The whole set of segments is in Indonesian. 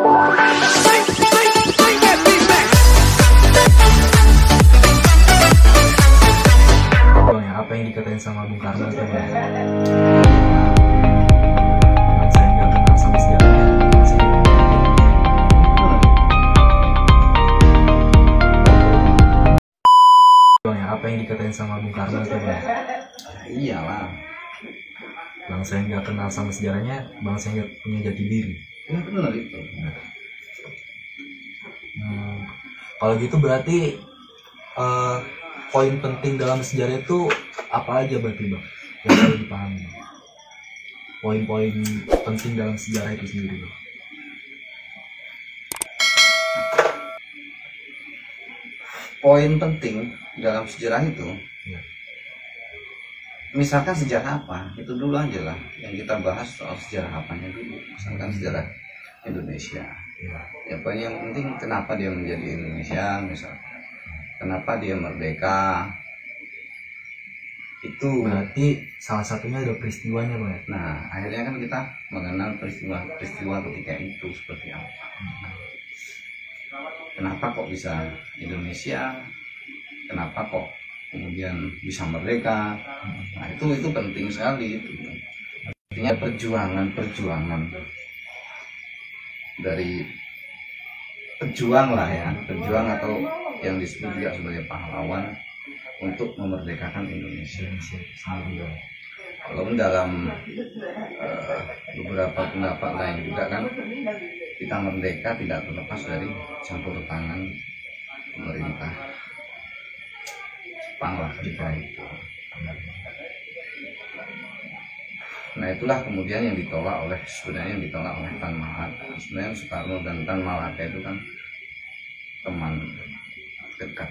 Apa yang dikatain sama Bung Karno itu ya? Saya nggak kenal sama sejarahnya. Apa yang dikatain sama Bung Karno itu ya? Iyalah, Bangsa yang nggak kenal sama sejarahnya, bangsa yang nggak punya jati diri. ya benar itu. Kalau gitu berarti poin penting dalam sejarah itu apa aja berarti Bang? Yang perlu dipahami. Poin-poin penting dalam sejarah itu sendiri Bang. Poin penting dalam sejarah itu, Ya. misalkan sejarah apa, itu dulu aja lah yang kita bahas soal sejarah apanya dulu. Misalkan sejarah Indonesia. Ya. Ya poin yang penting kenapa dia menjadi Indonesia, misalkan. Kenapa dia merdeka. Itu. Berarti salah satunya ada peristiwanya Bang. Nah, akhirnya kan kita mengenal peristiwa ketika itu seperti apa. Kenapa kok bisa Indonesia? Kenapa kok kemudian bisa merdeka? Nah, itu penting sekali itu. Artinya perjuangan dari pejuang lah ya, pejuang atau yang disebut juga sebagai pahlawan untuk memerdekakan Indonesia. Kalau dalam beberapa pendapat lain juga kan, kita merdeka tidak terlepas dari campur tangan pemerintah Jepang lah ketika itu. Nah itulah kemudian yang ditolak oleh Tan Malaka. Sebenarnya Soekarno dan Tan Malaka itu kan teman dekat,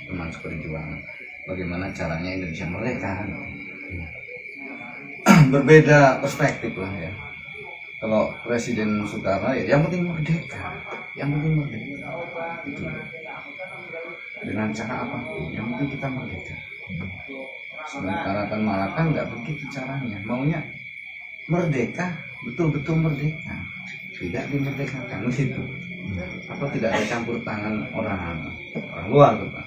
teman seperjuangan. Bagaimana caranya Indonesia merdeka? Berbeda perspektif lah ya. Kalau Presiden Soekarno ya yang penting merdeka, itu dengan cara apapun, yang penting kita merdeka. Sementara Tan Malaka nggak begitu caranya, maunya merdeka, betul-betul merdeka, tidak dimerdekakan gitu. Apa tidak ada campur tangan orang luar tuh Pak.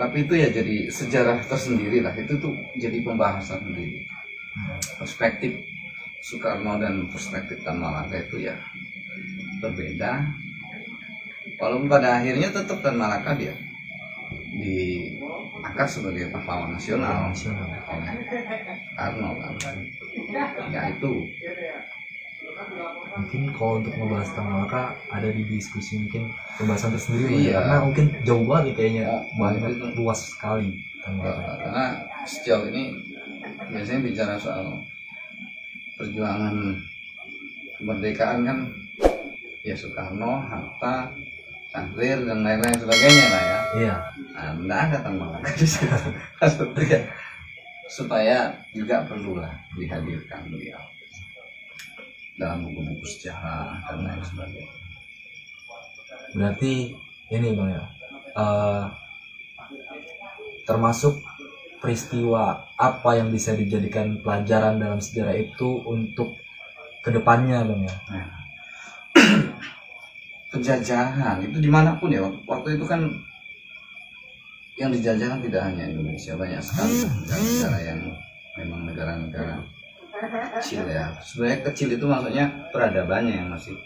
Tapi itu ya jadi sejarah tersendiri lah, itu tuh jadi pembahasan sendiri. Perspektif Soekarno dan perspektif Tan Malaka itu ya berbeda. Walaupun pada akhirnya tetap Tan Malaka dia diangkat sebagai pahlawan nasional oleh Karno kan. Ya itu. Mungkin kalau untuk membahas Tan Malaka ada di diskusi mungkin pembahasan tersendiri Iya. karena mungkin jauh banget kayaknya, banyak itu. luas sekali Tan Malaka. Karena sejauh ini biasanya bicara soal perjuangan kemerdekaan kan ya Soekarno, Hatta, Tahrir dan lain-lain sebagainya lah ya. Iya. Nah, enggak ada Tan Malaka di situ. Maksudnya supaya juga perlulah dihadirkan beliau dalam buku-buku sejarah dan lain sebagainya. Berarti ini Bang ya, termasuk peristiwa apa yang bisa dijadikan pelajaran dalam sejarah itu untuk kedepannya Bang ya? Nah, penjajahan itu dimanapun ya, waktu itu kan yang dijajah tidak hanya Indonesia, banyak sekali negara-negara yang memang negara-negara kecil ya. Sebenarnya kecil itu maksudnya peradabannya yang masih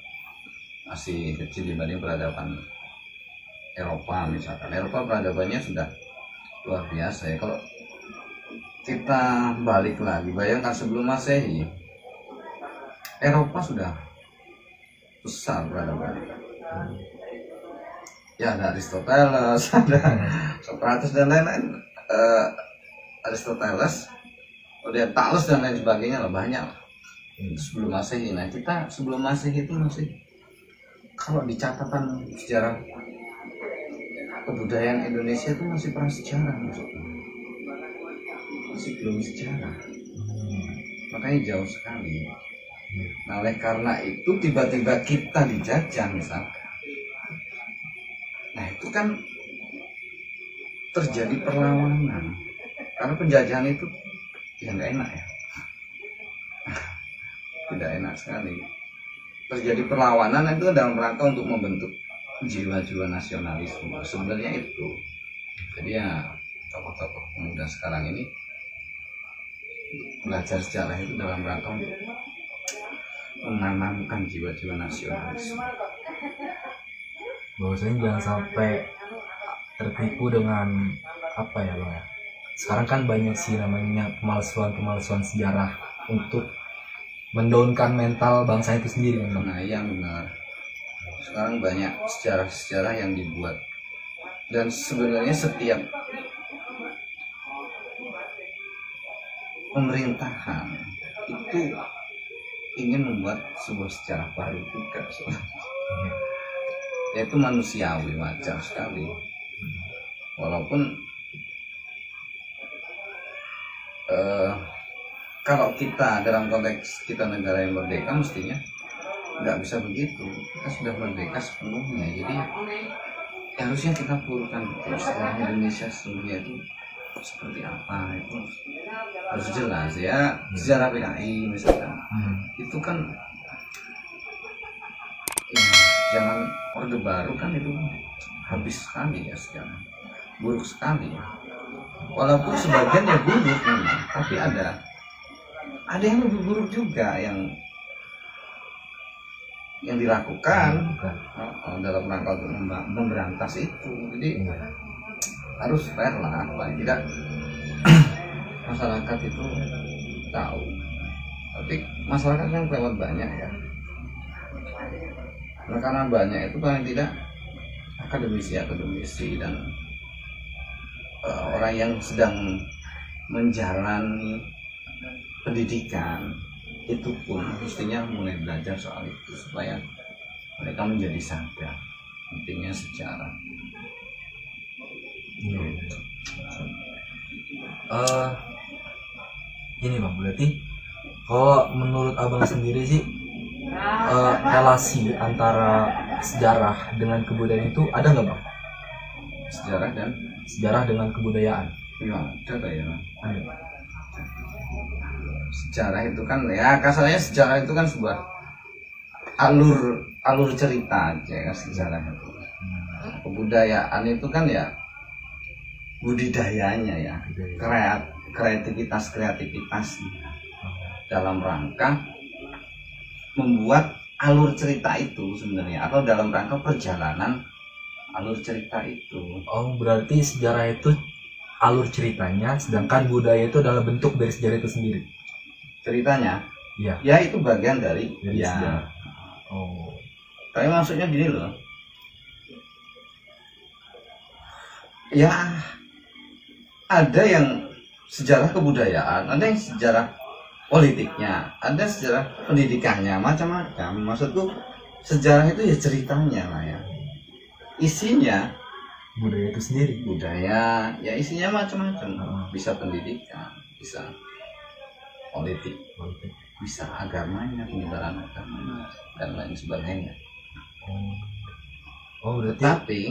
kecil dibanding peradaban Eropa misalkan. Eropa peradabannya sudah luar biasa ya. Kalau kita balik lagi, bayangkan sebelum Masehi, Eropa sudah besar peradabannya. Ya ada Aristoteles, ada Socrates dan lain-lain. Aristoteles, kemudian Thales dan lain sebagainya lah, banyak sebelum Masehi. Nah kita sebelum Masehi itu masih, kalau di catatan sejarah kebudayaan Indonesia itu masih prasejarah, masih belum sejarah. Makanya jauh sekali. Nah oleh karena itu tiba-tiba kita dijajah misalkan. Nah itu kan terjadi perlawanan, karena penjajahan itu ya nggak enak ya, tidak enak sekali. terjadi perlawanan itu dalam rangka untuk membentuk jiwa-jiwa nasionalisme sebenarnya itu. Jadi ya tokoh-tokoh pemuda sekarang ini belajar sejarah itu dalam rangka untuk menanamkan jiwa-jiwa nasionalisme. Bahwasanya jangan sampai tertipu dengan apa ya Bang ya. Sekarang kan banyak sih namanya pemalsuan sejarah untuk mendaunkan mental bangsa itu sendiri Bang. Nah iya benar. Sekarang banyak sejarah-sejarah yang dibuat, dan sebenarnya setiap pemerintahan itu ingin membuat sebuah sejarah baru juga, yaitu manusiawi, wajar sekali. Walaupun kalau kita dalam konteks kita negara yang merdeka mestinya nggak bisa begitu. Kita sudah merdeka sepenuhnya, jadi ya harusnya kita purkan betul sejarah Indonesia sesungguhnya itu seperti apa, itu harus jelas ya. Sejarah PKI misalkan itu kan ya, zaman Orde Baru kan itu habis sekali ya, sejarah buruk sekali ya. Walaupun sebagian ya buruk memang, tapi ada yang lebih buruk juga yang dilakukan dalam rangka untuk memberantas itu. Jadi harus fair lah, paling tidak masyarakat itu tahu. Tapi masyarakat kan lewat banyak ya. Nah, karena banyak itu paling tidak akademisi dan orang yang sedang menjalani pendidikan itu pun mestinya mulai belajar soal itu supaya mereka menjadi sadar pentingnya sejarah. Ini Bang, berarti kalau menurut Abang sendiri sih relasi antara sejarah dengan kebudayaan itu ada nggak Bang? Sejarah dengan kebudayaan? Ya ada ya. Ada. Sejarah itu kan ya kasarnya sejarah itu kan sebuah alur cerita aja kan sejarah itu. Kebudayaan itu kan ya budidayanya ya, kreativitas dalam rangka membuat alur cerita itu sebenarnya, atau dalam rangka perjalanan alur cerita itu. Oh, berarti sejarah itu alur ceritanya, sedangkan budaya itu adalah bentuk dari sejarah itu sendiri. Ceritanya, iya. Ya itu bagian dari ya. Sejarah. Oh. Tapi maksudnya gini loh. Ya ada yang sejarah kebudayaan, ada yang sejarah politiknya, ada sejarah pendidikannya, macam-macam. Maksudku sejarah itu ya ceritanya lah ya. Isinya budaya itu sendiri. Budaya ya isinya macam-macam. Bisa pendidikan, bisa politik, bisa agamanya, penyebaran agamanya dan lain sebagainya. Oh berarti. Tapi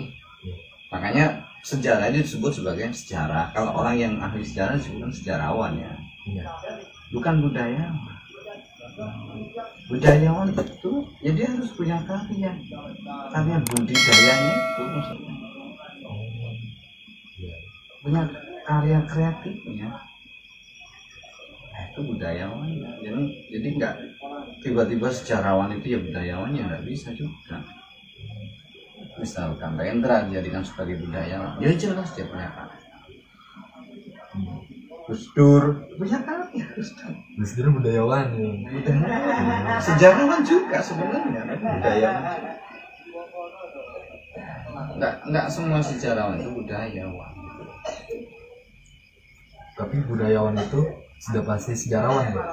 makanya sejarah itu disebut sebagai sejarah. Kalau orang yang ahli sejarah disebut sejarawan ya. Iya. Bukan budayawan. Budayawan itu ya dia harus punya karya budidayanya itu maksudnya. Punya karya kreatifnya. Itu budayawan ya. Jadi nggak tiba-tiba sejarawan itu ya budayawan, ya nggak bisa juga. Misalkan Rendra dijadikan sebagai budayawan, ya jelas dia punya karya. Gus Dur punya karya. Gus Dur budayawan ya. Budayawan, sejarawan juga sebenarnya, budayawan. Nggak semua sejarawan itu budayawan. Tapi budayawan itu sudah pasti sejarawan ya?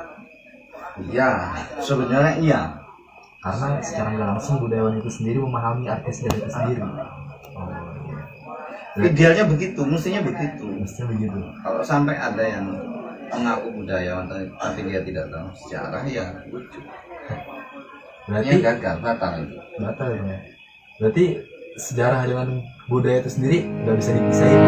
Iya, sebenarnya iya. Karena secara nggak langsung budayawan itu sendiri memahami arti sejarah itu sendiri. Idealnya begitu, mestinya begitu. Mestinya begitu. Kalau sampai ada yang mengaku budayawan tapi dia tidak tahu sejarah, ya lucu. Berarti gagal, batal itu. Batal ya. Berarti sejarah dengan budaya itu sendiri nggak bisa dipisahin.